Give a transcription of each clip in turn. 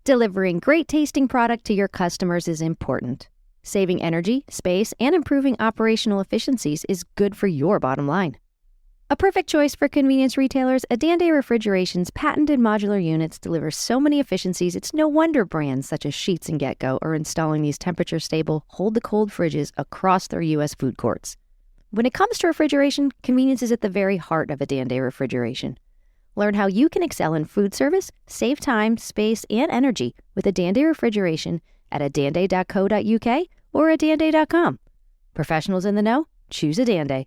Delivering great tasting product to your customers is important. Saving energy, space, and improving operational efficiencies is good for your bottom line. A perfect choice for convenience retailers, Adande Refrigeration's patented modular units deliver so many efficiencies it's no wonder brands such as Sheetz and GetGo are installing these temperature-stable, hold-to-cold fridges across their U.S. food courts. When it comes to refrigeration, convenience is at the very heart of Adande Refrigeration. Learn how you can excel in food service, save time, space, and energy with Adande Refrigeration at adande.co.uk or adande.com. Professionals in the know, choose Adande.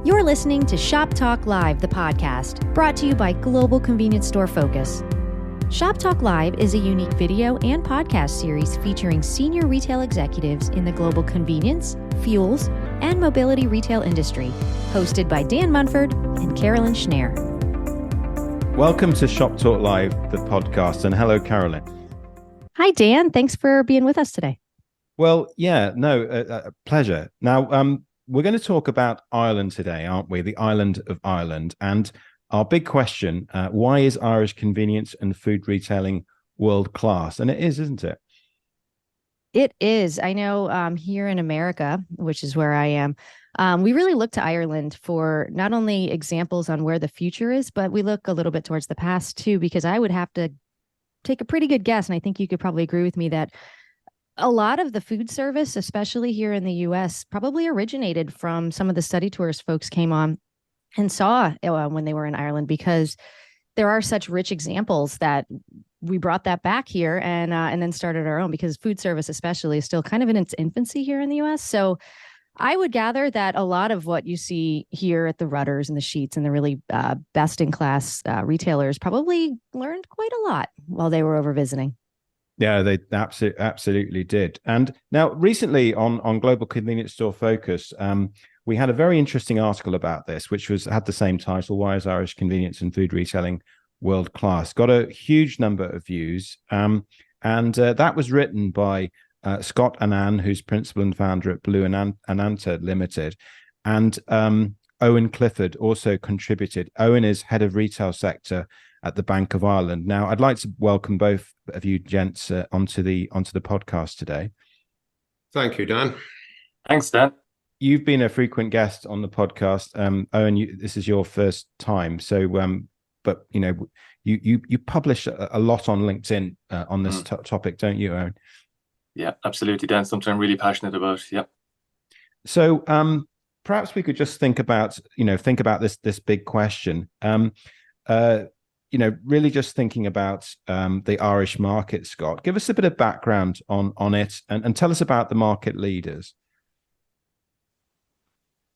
You're listening to Shop Talk Live, the podcast, brought to you by Global Convenience Store Focus. Shop Talk Live is a unique video and podcast series featuring senior retail executives in the global convenience, fuels, and mobility retail industry, hosted by Dan Munford and Carolyn Schnare. Welcome to Shop Talk Live, the podcast, and hello, Carolyn. Hi, Dan. Thanks for being with us today. Well, pleasure. Now, we're going to talk about Ireland today, aren't we? The island of Ireland. And our big question, why is Irish convenience and food retailing world-class? And it is, isn't it? It is. I know here in America, which is where I am, we really look to Ireland for not only examples on where the future is, but we look a little bit towards the past too, because I would have to take a pretty good guess, and I think you could probably agree with me that a lot of the food service, especially here in the U.S., probably originated from some of the study tours folks came on and saw when they were in Ireland, because there are such rich examples that we brought that back here and then started our own, because food service especially is still kind of in its infancy here in the U.S. So I would gather that a lot of what you see here at the Rudders and the Sheetz and the really best-in-class retailers probably learned quite a lot while they were over visiting. Yeah, they absolutely did. And now recently on Global Convenience Store Focus, we had a very interesting article about this, which had the same title, Why is Irish Convenience and Food Retailing World Class? Got a huge number of views. And that was written by Scott Annan, who's principal and founder at Blue Ananta Limited. And Owen Clifford also contributed. Owen is head of retail sector at the Bank of Ireland. Now, I'd like to welcome both of you gents onto the podcast today. Thank you, Dan. Thanks, Dan. You've been a frequent guest on the podcast. Owen, this is your first time. So, but you know, you publish a lot on LinkedIn on this topic, don't you, Owen? Yeah, absolutely, Dan. Something I'm really passionate about. Yeah. So, perhaps we could just think about this big question. Really just thinking about the Irish market, Scott. Give us a bit of background on it and tell us about the market leaders.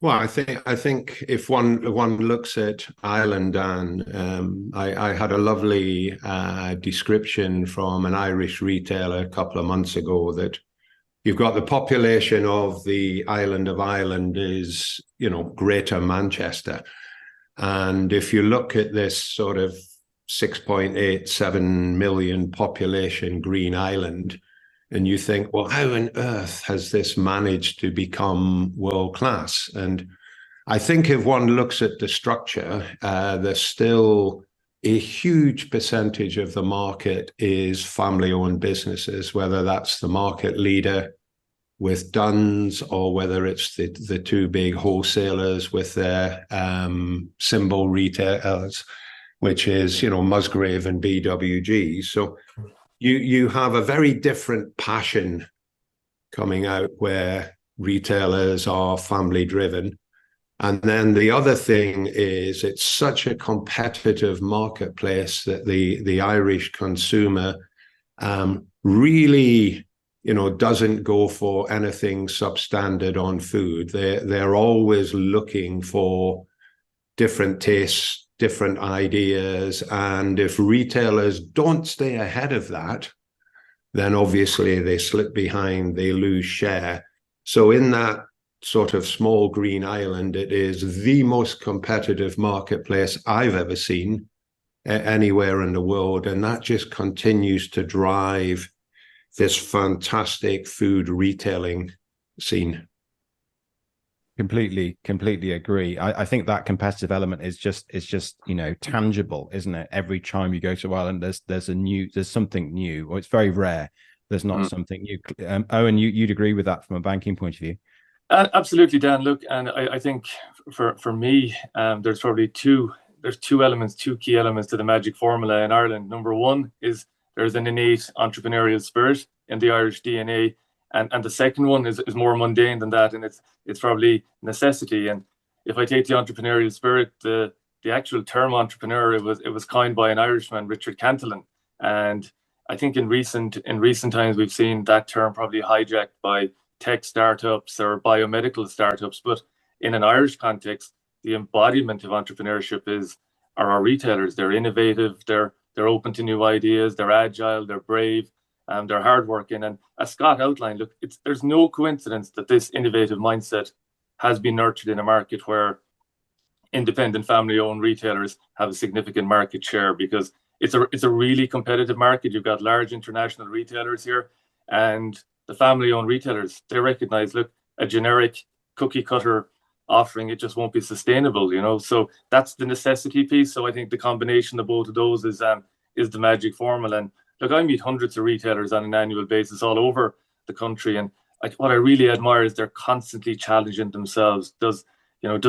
Well, I think if one looks at Ireland, and I had a lovely description from an Irish retailer a couple of months ago that you've got the population of the island of Ireland is, Greater Manchester. And if you look at this sort of 6.87 million population green island, and you think, well, how on earth has this managed to become world class? And I think if one looks at the structure, there's still a huge percentage of the market is family-owned businesses, whether that's the market leader with Dunn's or whether it's the two big wholesalers with their symbol retailers, which is, Musgrave and BWG. So you have a very different passion coming out where retailers are family driven. And then the other thing is it's such a competitive marketplace that the Irish consumer really, doesn't go for anything substandard on food. They're always looking for different tastes, different ideas. And if retailers don't stay ahead of that, then obviously they slip behind, they lose share. So in that sort of small green island, it is the most competitive marketplace I've ever seen anywhere in the world. And that just continues to drive this fantastic food retailing scene. Completely agree. I think that competitive element is just tangible, isn't it? Every time you go to Ireland, there's something new, or it's very rare. There's not something new. Owen, you'd agree with that from a banking point of view? Absolutely, Dan. Look, and I think for me, there's probably two key elements to the magic formula in Ireland. Number one is there's an innate entrepreneurial spirit in the Irish DNA. And the second one is more mundane than that, and it's probably necessity. And if I take the entrepreneurial spirit, the actual term entrepreneur, it was coined by an Irishman, Richard Cantillon. And I think in recent times we've seen that term probably hijacked by tech startups or biomedical startups. But in an Irish context, the embodiment of entrepreneurship are our retailers. They're innovative, they're open to new ideas, they're agile, they're brave. They're hardworking, and as Scott outlined, look, there's no coincidence that this innovative mindset has been nurtured in a market where independent family-owned retailers have a significant market share, because it's a really competitive market. You've got large international retailers here, and the family-owned retailers, they recognize, look, a generic cookie cutter offering, it just won't be sustainable, So that's the necessity piece. So I think the combination of both of those is the magic formula. And look, I meet hundreds of retailers on an annual basis all over the country, and what I really admire is they're constantly challenging themselves. Does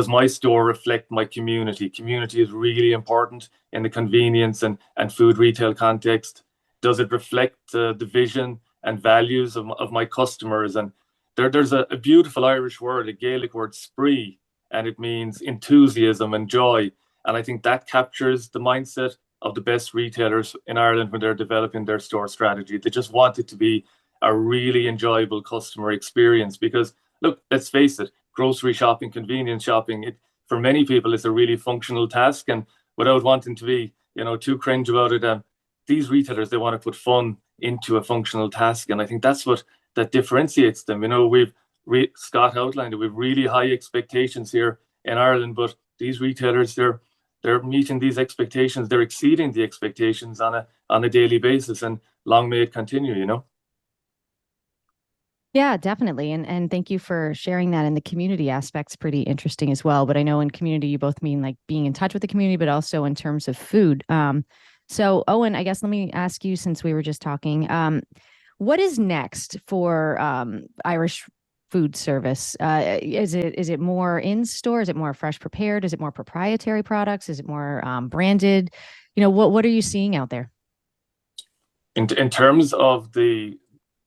my store reflect my community? Community is really important in the convenience and food retail context. Does it reflect the vision and values of my customers? And there's a beautiful Irish word, a Gaelic word, spree, and it means enthusiasm and joy. And I think that captures the mindset of the best retailers in Ireland when they're developing their store strategy. They just want it to be a really enjoyable customer experience, because look, let's face it, grocery shopping, convenience shopping, for many people it's a really functional task, and without wanting to be too cringe about it, these retailers, they want to put fun into a functional task, and I think that's what that differentiates them. Scott outlined it, we've really high expectations here in Ireland, but these retailers, they're meeting these expectations. They're exceeding the expectations on a daily basis, and long may it continue. Yeah, definitely. And thank you for sharing that. And the community aspect's pretty interesting as well. But I know in community, you both mean like being in touch with the community, but also in terms of food. So Owen, I guess let me ask you, since we were just talking, what is next for Irish food service? Is it more in store? Is it more fresh prepared? Is it more proprietary products? Is it more branded? What are you seeing out there? In terms of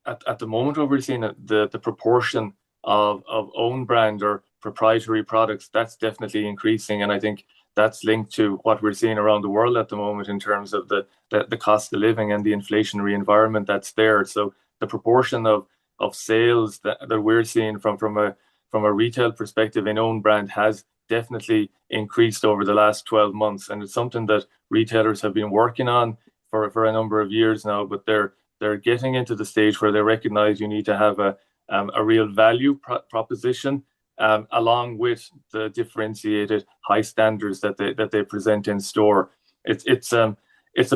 at the moment, what we're seeing, the proportion of own brand or proprietary products, that's definitely increasing, and I think that's linked to what we're seeing around the world at the moment in terms of the cost of living and the inflationary environment that's there. So the proportion of sales that we're seeing from a retail perspective in own brand has definitely increased over the last 12 months, and it's something that retailers have been working on for a number of years now, but they're getting into the stage where they recognize you need to have a real value proposition, along with the differentiated high standards that they present in store. It's a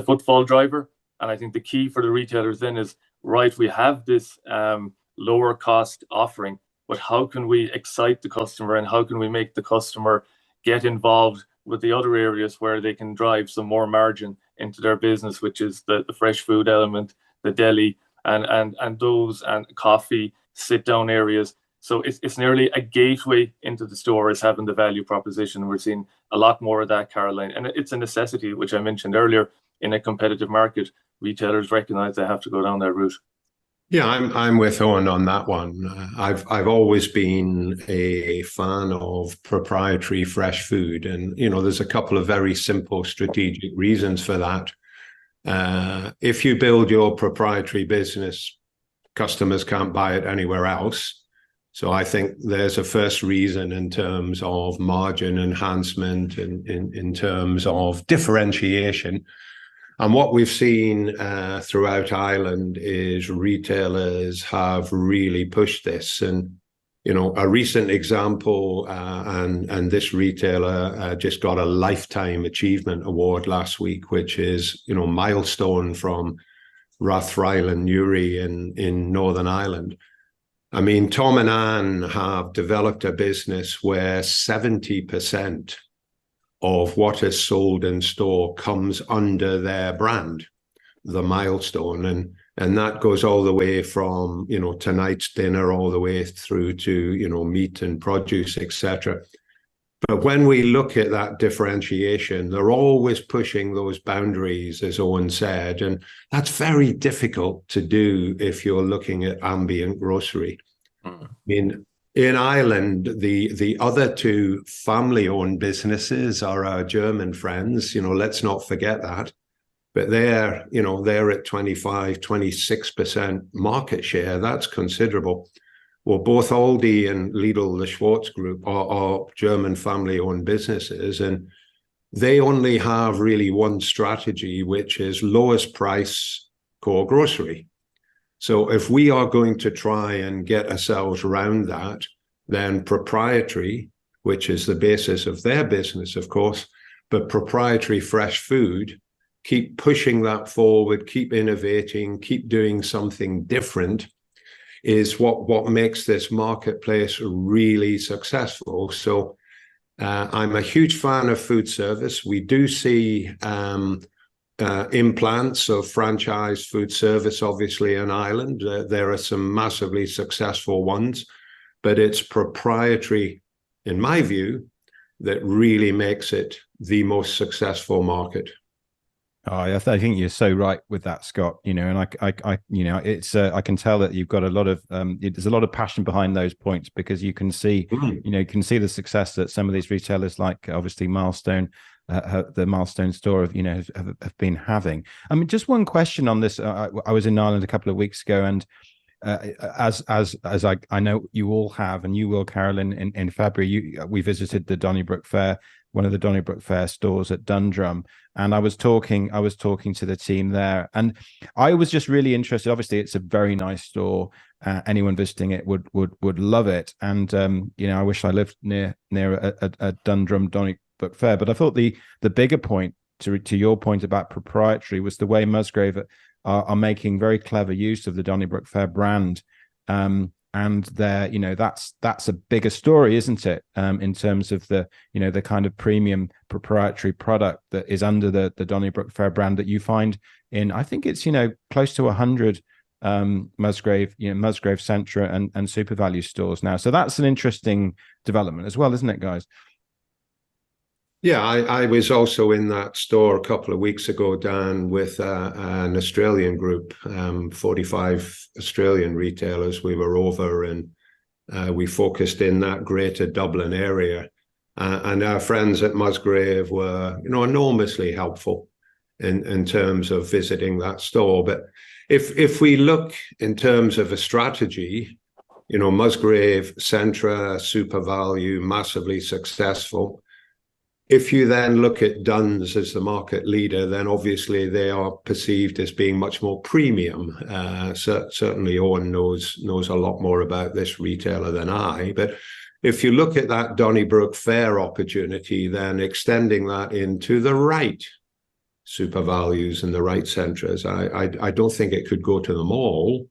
footfall driver, and I think the key for the retailers then is, right, we have this lower cost offering, but how can we excite the customer, and how can we make the customer get involved with the other areas where they can drive some more margin into their business, which is the fresh food element, the deli, and those, and coffee, sit down areas. So it's nearly a gateway into the store is having the value proposition. We're seeing a lot more of that, Carolyn, and it's a necessity, which I mentioned earlier. In a competitive market, retailers recognize they have to go down that route. Yeah, I'm with Owen on that one. I've always been a fan of proprietary fresh food, and there's a couple of very simple strategic reasons for that. If you build your proprietary business, customers can't buy it anywhere else. So I think there's a first reason in terms of margin enhancement and in terms of differentiation. And what we've seen throughout Ireland is retailers have really pushed this. And, a recent example, and this retailer just got a Lifetime Achievement Award last week, which is, milestone from Rathfriland Newry in Northern Ireland. I mean, Tom and Anne have developed a business where 70% of what is sold in store comes under their brand, the Milestone. And that goes all the way from, tonight's dinner all the way through to, meat and produce, etc. But when we look at that differentiation, they're always pushing those boundaries, as Owen said, and that's very difficult to do if you're looking at ambient grocery. I mean, in Ireland, the other two family-owned businesses are our German friends. Let's not forget that. But they're at 25, 26% market share. That's considerable. Well, both Aldi and Lidl, the Schwarz Group, are German family-owned businesses, and they only have really one strategy, which is lowest price core grocery. So if we are going to try and get ourselves around that, then proprietary, which is the basis of their business, of course, but proprietary fresh food, keep pushing that forward, keep innovating, keep doing something different, is what makes this marketplace really successful. So I'm a huge fan of food service. We do see implants of franchise food service, obviously, in Ireland. There are some massively successful ones, but it's proprietary, in my view, that really makes it the most successful market. Oh, I think you're so right with that, Scott. And it's I can tell that you've got a lot of there's a lot of passion behind those points, because you can see, you can see the success that some of these retailers, like obviously Milestone, the Milestone store, have been having. I mean, just one question on this. I was in Ireland a couple of weeks ago, and as I know you all have, and you will, Carolyn, in February, we visited the Donnybrook Fair, one of the Donnybrook Fair stores at Dundrum, and I was talking to the team there, and I was just really interested. Obviously, it's a very nice store. Anyone visiting it would love it, and I wish I lived near a Dundrum Donnybrook Fair. But I thought the bigger point, to your point about proprietary, was the way Musgrave are making very clever use of the Donnybrook Fair brand. And there, that's a bigger story, isn't it? In terms of the kind of premium proprietary product that is under the Donnybrook Fair brand that you find in, I think it's, close to 100 Musgrave Centra and Super Value stores now. So that's an interesting development as well, isn't it, guys? Yeah, I was also in that store a couple of weeks ago, Dan, with an Australian group, 45 Australian retailers. We were over and we focused in that greater Dublin area. And our friends at Musgrave were, enormously helpful in terms of visiting that store. But if we look in terms of a strategy, Musgrave, Centra, Super Value, massively successful. If you then look at Dunnes as the market leader, then obviously they are perceived as being much more premium. Certainly Owen knows a lot more about this retailer than I. But if you look at that Donnybrook Fair opportunity, then extending that into the right Super Values and the right Centras, I don't think it could go to them all.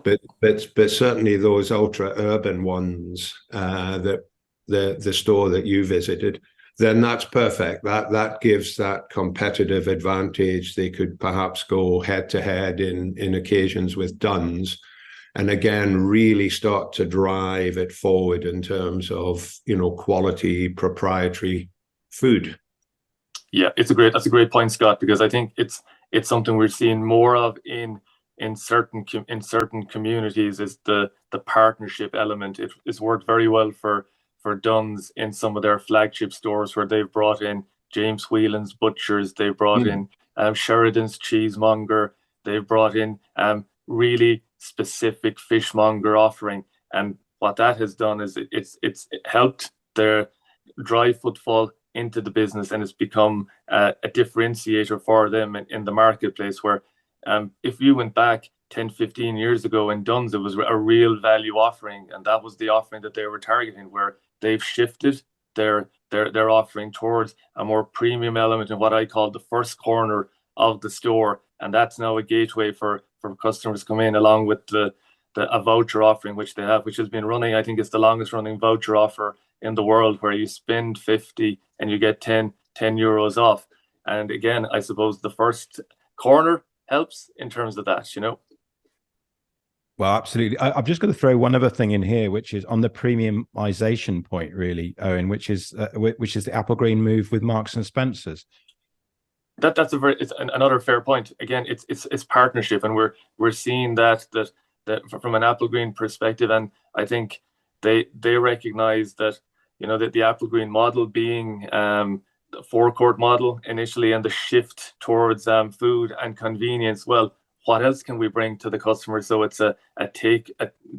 But certainly those ultra urban ones, that the store that you visited, then that's perfect. That gives that competitive advantage. They could perhaps go head to head in occasions with Dunnes, and again really start to drive it forward in terms of quality proprietary food. Yeah, that's a great point, Scott, because I think it's something we're seeing more of in certain communities, is the partnership element. It's worked very well for Dunnes in some of their flagship stores, where they've brought in James Whelan's Butchers, they've brought in Sheridan's Cheesemonger, they've brought in really specific fishmonger offering. And what that has done is it's helped their drive footfall into the business, and it's become a differentiator for them in the marketplace, where if you went back 10, 15 years ago in Dunnes, it was a real value offering, and that was the offering that they were targeting, where they've shifted their offering towards a more premium element in what I call the first corner of the store, and that's now a gateway for customers to come in, along with the a voucher offering which they have, which has been running. I think it's the longest running voucher offer in the world, where you spend 50 and you get 10 euros off. And again, I suppose the first corner helps in terms of that, you know. Well, absolutely. I'm just going to throw one other thing in here, which is on the premiumization point, really, Owen, which is the Apple Green move with Marks and Spencers. That's another fair point. Again, it's partnership, and we're seeing that from an Apple Green perspective, and I think they recognize that, you know, that the Apple Green model being the forecourt model initially, and the shift towards food and convenience. Well, what else can we bring to the customer? So it's a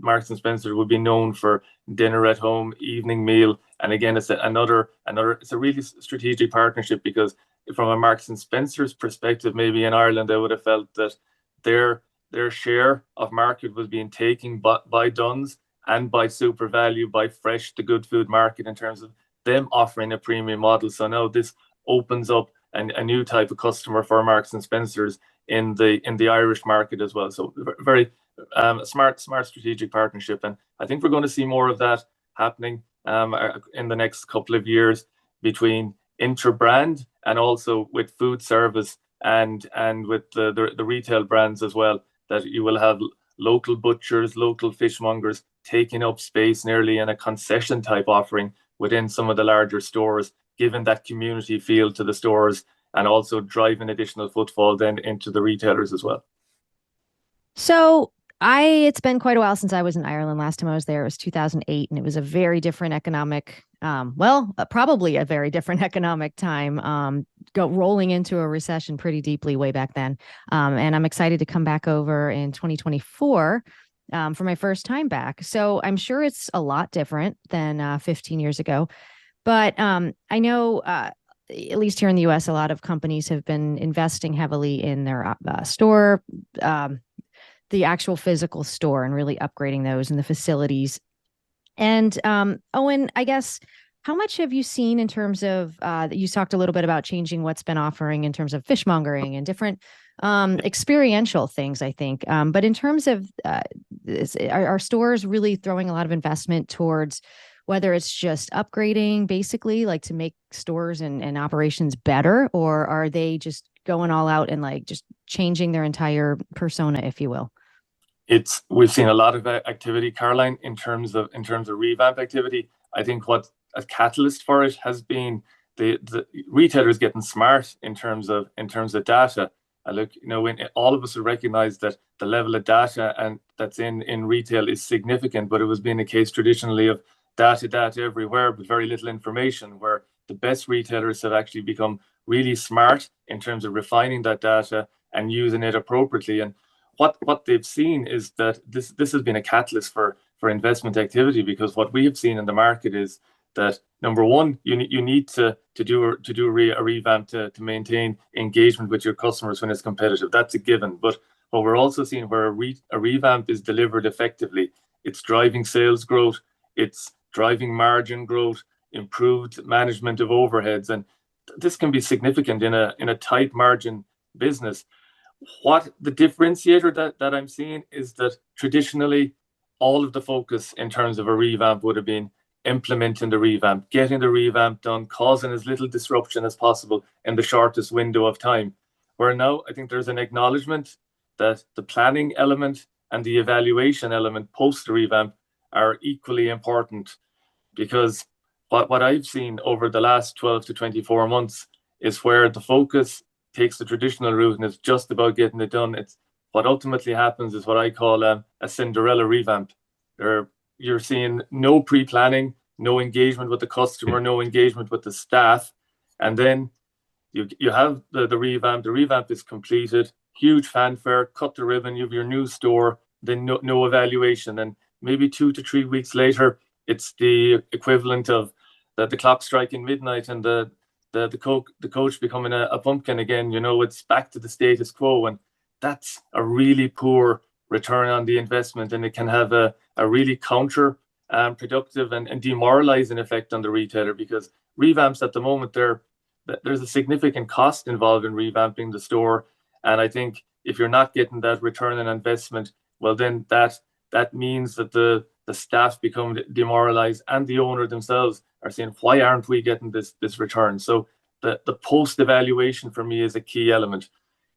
Marks and Spencer would be known for dinner at home, evening meal, and again, it's it's a really strategic partnership, because from a Marks and Spencer's perspective, maybe in Ireland, they would have felt that their share of market was being taken by Dunn's and by Super Value, by Fresh, the good food market, in terms of them offering a premium model. So now this opens up a new type of customer for Marks and Spencer's in the Irish market as well. So very smart strategic partnership, and I think we're going to see more of that happening in the next couple of years, between inter-brand and also with food service and with the retail brands as well, that you will have local butchers, local fishmongers taking up space nearly in a concession type offering within some of the larger stores, giving that community feel to the stores, and also driving additional footfall then into the retailers as well. So it's been quite a while since I was in Ireland. Last time I was there, it was 2008, and it was a very different economic, probably a very different economic time, rolling into a recession pretty deeply way back then. And I'm excited to come back over in 2024 for my first time back. So I'm sure it's a lot different than 15 years ago. But I know, at least here in the US, a lot of companies have been investing heavily in their store, the actual physical store, and really upgrading those and the facilities. And Owen, I guess, how much have you seen in terms of, you talked a little bit about changing what's been offering in terms of fishmongering and different experiential things, I think. But in terms of, are stores really throwing a lot of investment towards whether it's just upgrading, basically, like to make stores and operations better, or are they just going all out and like just changing their entire persona, if you will? We've seen a lot of activity, Caroline, in terms of revamp activity. I think what a catalyst for it has been the retailers getting smart in terms of data. Look, you know, when all of us have recognized that the level of data and that's in retail is significant, but it was being the case traditionally of data everywhere, but very little information, where the best retailers have actually become really smart in terms of refining that data and using it appropriately. And what they've seen is that this has been a catalyst for investment activity, because what we have seen in the market is that, number one, you need to do a revamp to maintain engagement with your customers when it's competitive. That's a given. But what we're also seeing, where a revamp is delivered effectively, it's driving sales growth, it's driving margin growth, improved management of overheads, and this can be significant in a tight margin business. What the differentiator that I'm seeing is that traditionally all of the focus in terms of a revamp would have been implementing the revamp, getting the revamp done, causing as little disruption as possible in the shortest window of time. Where now I think there's an acknowledgement that the planning element and the evaluation element post the revamp are equally important, because what I've seen over the last 12 to 24 months is where the focus takes the traditional route and it's just about getting it done. It's what ultimately happens is what I call a Cinderella revamp. You're seeing no pre-planning, no engagement with the customer, no engagement with the staff, and then you have the revamp. The revamp is completed, huge fanfare, cut the ribbon, you have your new store, then no evaluation, and maybe 2 to 3 weeks later, it's the equivalent of the clock striking midnight and the coach becoming a pumpkin again. You know, it's back to the status quo, and that's a really poor return on the investment, and it can have a really counter productive and demoralizing effect on the retailer, because revamps at the moment, there's a significant cost involved in revamping the store, and I think if you're not getting that return on investment, well, then that that means that the staff become demoralized, and the owner themselves are saying, why aren't we getting this return? So the post evaluation for me is a key element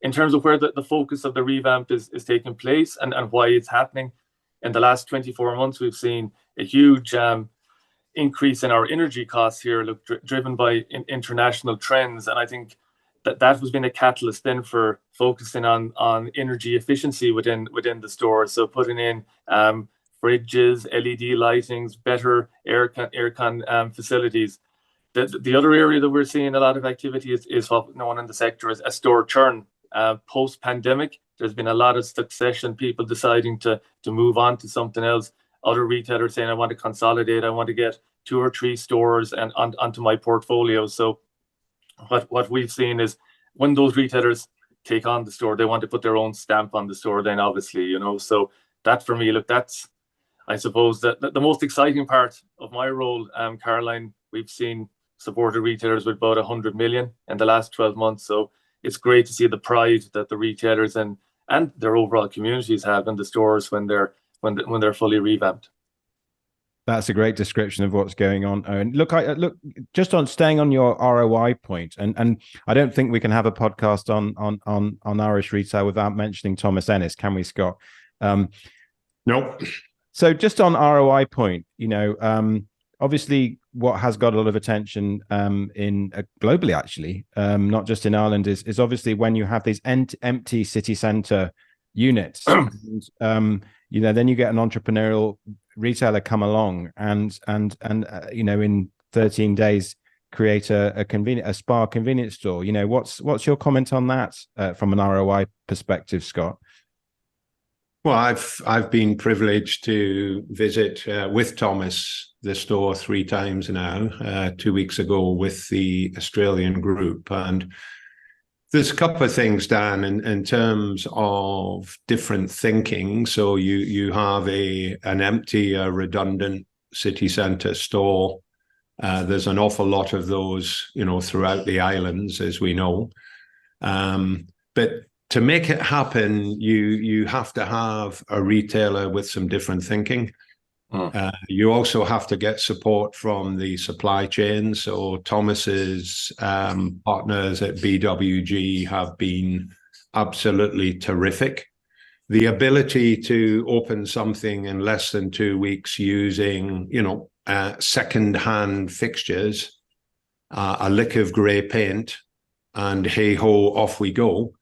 in terms of where the focus of the revamp is taking place, and why it's happening. In the last 24 months, we've seen a huge increase in our energy costs here, driven by international trends. And I think that has been a catalyst then for focusing on energy efficiency within the store. So putting in fridges, LED lightings, better aircon facilities. The other area that we're seeing a lot of activity is what known in the sector as a store churn. Post-pandemic, there's been a lot of succession, people deciding to move on to something else. Other retailers saying, I want to consolidate, I want to get 2 or 3 stores and onto my portfolio. So what we've seen is when those retailers take on the store, they want to put their own stamp on the store then, obviously, you know. So that for me, look, that's, I suppose, the most exciting part of my role, Caroline. We've seen supported retailers with about 100 million in the last 12 months. So it's great to see the pride that the retailers and their overall communities have in the stores when they're fully revamped. That's a great description of what's going on, Owen. Look, look, just on staying on your ROI point, and I don't think we can have a podcast on Irish retail without mentioning Thomas Ennis, can we, Scott? Nope. So just on ROI point, you know, obviously what has got a lot of attention in globally, actually, not just in Ireland, is obviously when you have these empty city centre units. And, you know, then you get an entrepreneurial retailer come along and you know, in 13 days create a spa convenience store. You know, what's your comment on that from an ROI perspective, Scott? Well, I've been privileged to visit with Thomas the store 3 times now. 2 weeks ago with the Australian group, and there's a couple of things, Dan, in terms of different thinking. So you have an empty, redundant city centre store. There's an awful lot of those, you know, throughout the islands, as we know. But to make it happen, you have to have a retailer with some different thinking. You also have to get support from the supply chain. So Thomas's partners at BWG have been absolutely terrific. The ability to open something in less than 2 weeks using, you know, second-hand fixtures, a lick of grey paint, and hey-ho, off we go.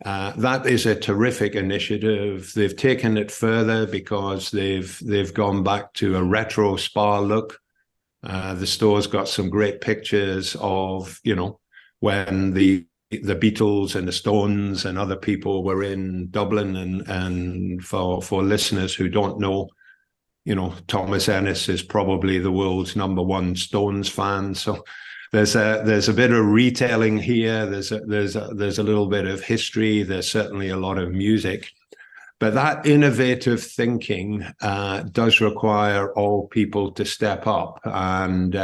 That is a terrific initiative. They've taken it further because they've gone back to a retro spa look. The store's got some great pictures of, you know, when the Beatles and the Stones and other people were in Dublin. And for listeners who don't know, you know, Thomas Ennis is probably the world's #1 Stones fan. So there's a bit of retailing here. There's a little bit of history. There's certainly a lot of music, but that innovative thinking does require all people to step up. And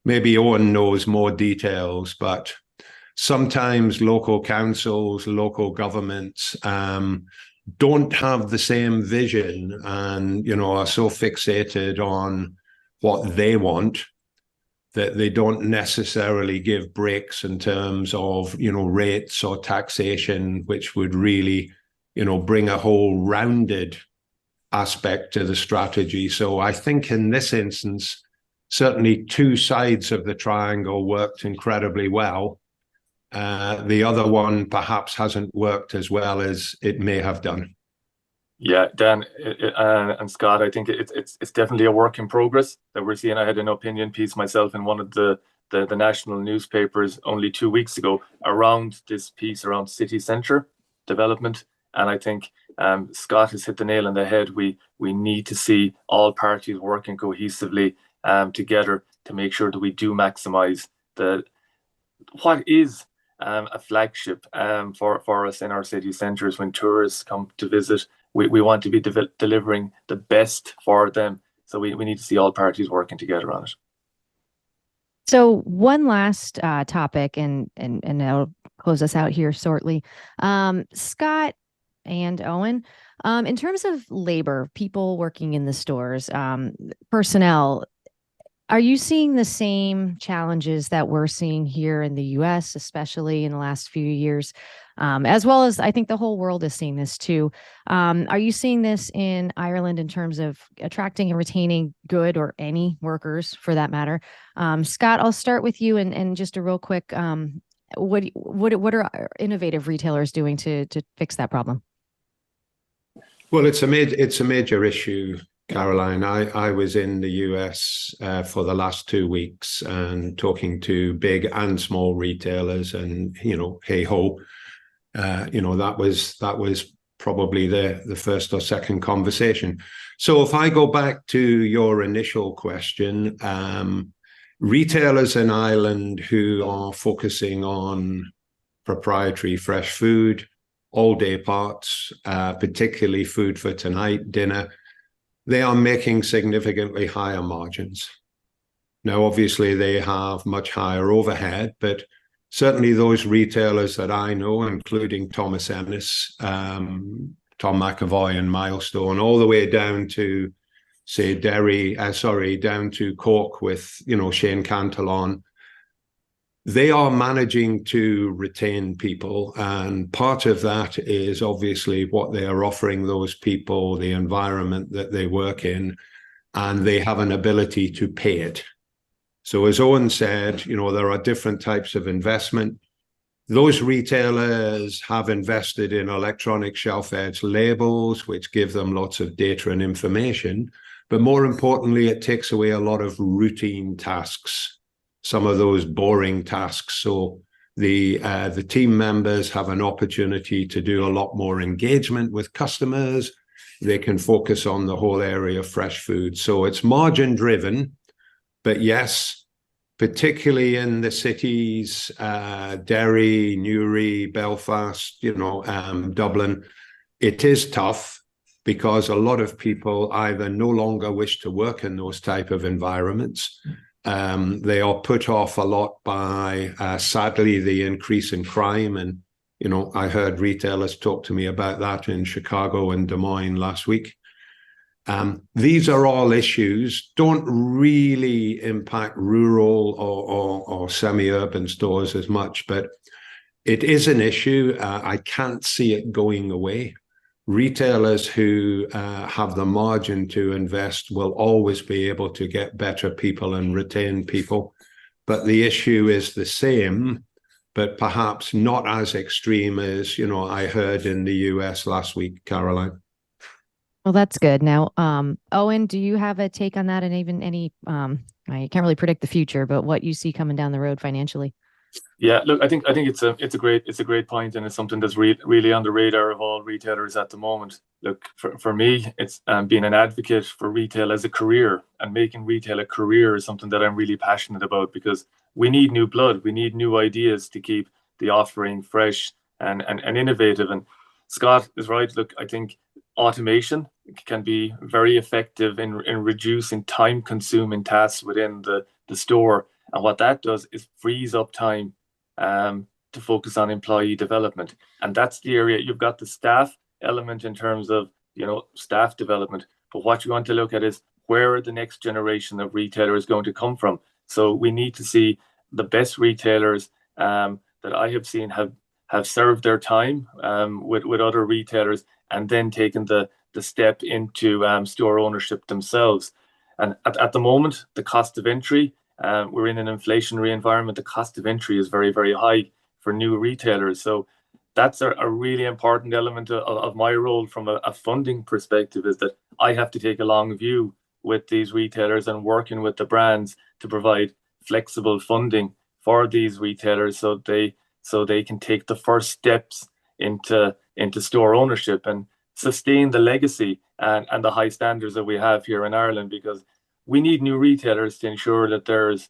maybe Owen knows more details, but sometimes local councils, local governments don't have the same vision, and, you know, are so fixated on what they want that they don't necessarily give breaks in terms of, you know, rates or taxation, which would really, you know, bring a whole rounded aspect to the strategy. So I think in this instance, certainly 2 sides of the triangle worked incredibly well. The other one perhaps hasn't worked as well as it may have done. Yeah, Dan and Scott, I think it's definitely a work in progress that we're seeing. I had an opinion piece myself in one of the national newspapers only 2 weeks ago around this piece around city centre development, and I think Scott has hit the nail on the head. We need to see all parties working cohesively together to make sure that we do maximise what is a flagship for us in our city centres. When tourists come to visit, we want to be delivering the best for them. So we need to see all parties working together on it. So one last topic, and I'll close us out here shortly. Scott, and Owen. In terms of labor, people working in the stores, personnel, are you seeing the same challenges that we're seeing here in the US, especially in the last few years? As well as I think the whole world is seeing this too. Are you seeing this in Ireland in terms of attracting and retaining good or any workers for that matter? Scott, I'll start with you and just a real quick, what are innovative retailers doing to fix that problem? Well, it's a major issue, Caroline. I was in the US for the last 2 weeks and talking to big and small retailers, and hey ho, that was probably the first or second conversation. So if I go back to your initial question, retailers in Ireland who are focusing on proprietary fresh food, all day parts, particularly food for tonight, dinner, they are making significantly higher margins. Now, obviously, they have much higher overhead, but certainly those retailers that I know, including Thomas Ennis, Tom McAvoy and Milestone, all the way down to, say, down to Cork with, Shane Cantillon, they are managing to retain people. And part of that is obviously what they are offering those people, the environment that they work in, and they have an ability to pay it. So as Owen said, there are different types of investment. Those retailers have invested in electronic shelf edge labels, which give them lots of data and information. But more importantly, it takes away a lot of routine tasks, some of those boring tasks. So the team members have an opportunity to do a lot more engagement with customers. They can focus on the whole area of fresh food. So it's margin driven, but yes, particularly in the cities, Derry, Newry, Belfast, Dublin, it is tough because a lot of people either no longer wish to work in those type of environments. They are put off a lot by, sadly, the increase in crime. And, I heard retailers talk to me about that in Chicago and Des Moines last week. These are all issues, don't really impact rural or semi-urban stores as much, but it is an issue. I can't see it going away. Retailers who have the margin to invest will always be able to get better people and retain people. But the issue is the same, but perhaps not as extreme as, I heard in the US last week, Caroline. Well, that's good. Now, Owen, do you have a take on that and even any, I can't really predict the future, but what you see coming down the road financially? Yeah, look, I think it's a great point, and it's something that's really on the radar of all retailers at the moment. Look, for me, it's being an advocate for retail as a career, and making retail a career is something that I'm really passionate about, because we need new blood, we need new ideas to keep the offering fresh and innovative. And Scott is right. Look, I think automation can be very effective in reducing time-consuming tasks within the store. And what that does is frees up time to focus on employee development. And that's the area. You've got the staff element in terms of, staff development. But what you want to look at is where the next generation of retailers is going to come from. So we need to see the best retailers that I have seen have served their time with other retailers and then taken the step into store ownership themselves. And at the moment, the cost of entry, we're in an inflationary environment. The cost of entry is very, very high for new retailers. So that's a really important element of my role from a funding perspective, is that I have to take a long view with these retailers and working with the brands to provide flexible funding for these retailers so they can take the first steps into store ownership and sustain the legacy and the high standards that we have here in Ireland, because we need new retailers to ensure that there's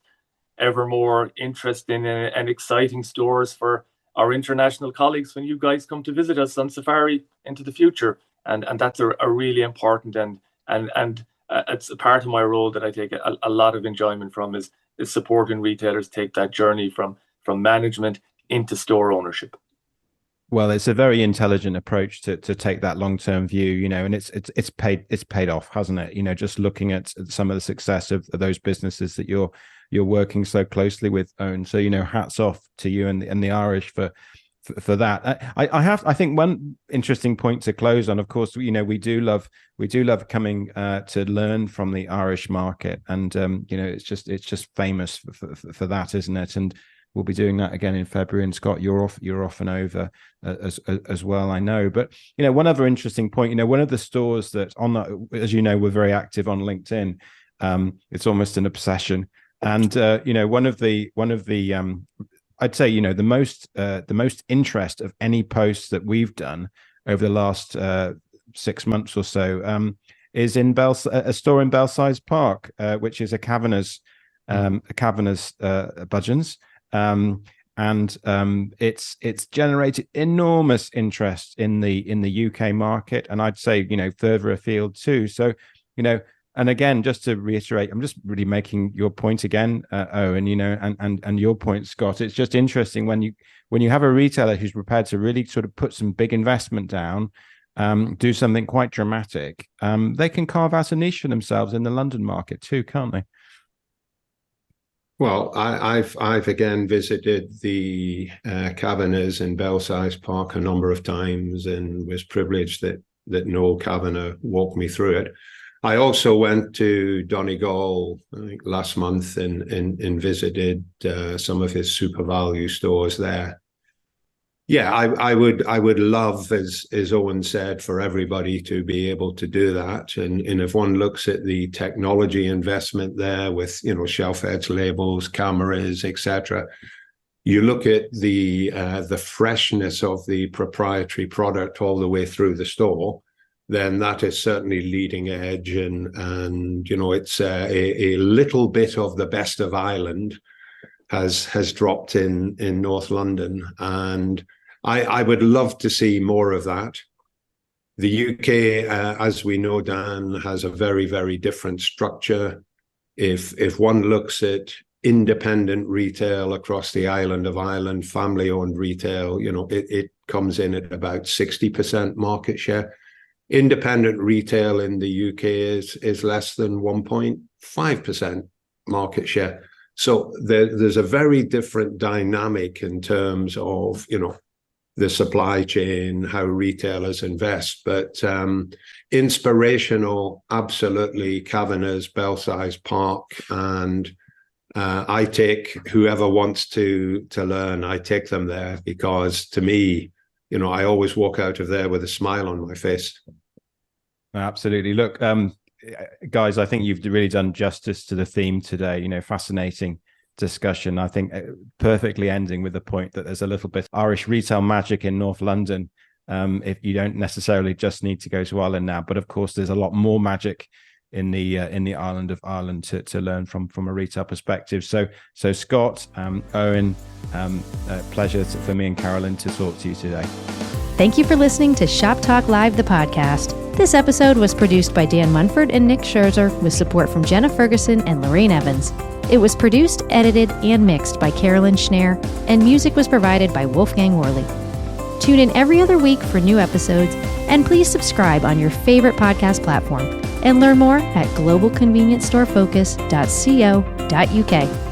ever more interesting and exciting stores for our international colleagues when you guys come to visit us on safari into the future. And that's a really important and it's a part of my role that I take a lot of enjoyment from, is supporting retailers take that journey from management into store ownership. Well, it's a very intelligent approach to take that long-term view, and it's paid off, hasn't it? Just looking at some of the success of those businesses that you're working so closely with, Owen. So, hats off to you and the Irish for that. I think one interesting point to close on, of course, we do love coming to learn from the Irish market, and it's just famous for that, isn't it? And we'll be doing that again in February. And Scott, you're off and over as well, I know. But one other interesting point, one of the stores that as we're very active on LinkedIn. It's almost an obsession, and one of the I'd say the most interest of any posts that we've done over the last 6 months or so is in a store in Belsize Park, which is a Kavanagh's Budgeons. It's generated enormous interest in the UK market, and I'd say further afield too. So and again, just to reiterate, I'm just really making your point again, Owen, and your point, Scott. It's just interesting when you have a retailer who's prepared to really sort of put some big investment down, do something quite dramatic. They can carve out a niche for themselves in the London market too, can't they? Well, I've again visited the Kavanagh's in Belsize Park a number of times, and was privileged that Noel Kavanagh walked me through it. I also went to Donegal, I think, last month and visited some of his super value stores there. Yeah, I would love, as Owen said, for everybody to be able to do that. And if one looks at the technology investment there with shelf edge labels, cameras, etc., you look at the freshness of the proprietary product all the way through the store, then that is certainly leading edge, and it's a little bit of the best of Ireland has dropped in North London, and I would love to see more of that. The UK, as we know, Dan, has a very, very different structure. If one looks at independent retail across the island of Ireland, family-owned retail, it comes in at about 60% market share. Independent retail in the UK is less than 1.5% market share. So there's a very different dynamic in terms of, the supply chain, how retailers invest. But inspirational, absolutely, Kavanagh's, Belsize Park. And I take whoever wants to learn, I take them there, because to me, I always walk out of there with a smile on my face. Absolutely. Look, guys, I think you've really done justice to the theme today. Fascinating discussion. I think perfectly ending with the point that there's a little bit Irish retail magic in North London. If you don't necessarily just need to go to Ireland now, but of course there's a lot more magic in the island of Ireland to learn from a retail perspective. So Scott, Owen, pleasure for me and Carolyn to talk to you today. Thank you for listening to Shop Talk Live, the podcast. This episode was produced by Dan Munford and Nick Scherzer with support from Jenna Ferguson and Lorraine Evans. It was produced, edited, and mixed by Carolyn Schnare, and music was provided by Wolfgang Worley. Tune in every other week for new episodes, and please subscribe on your favorite podcast platform and learn more at globalconveniencestorefocus.co.uk.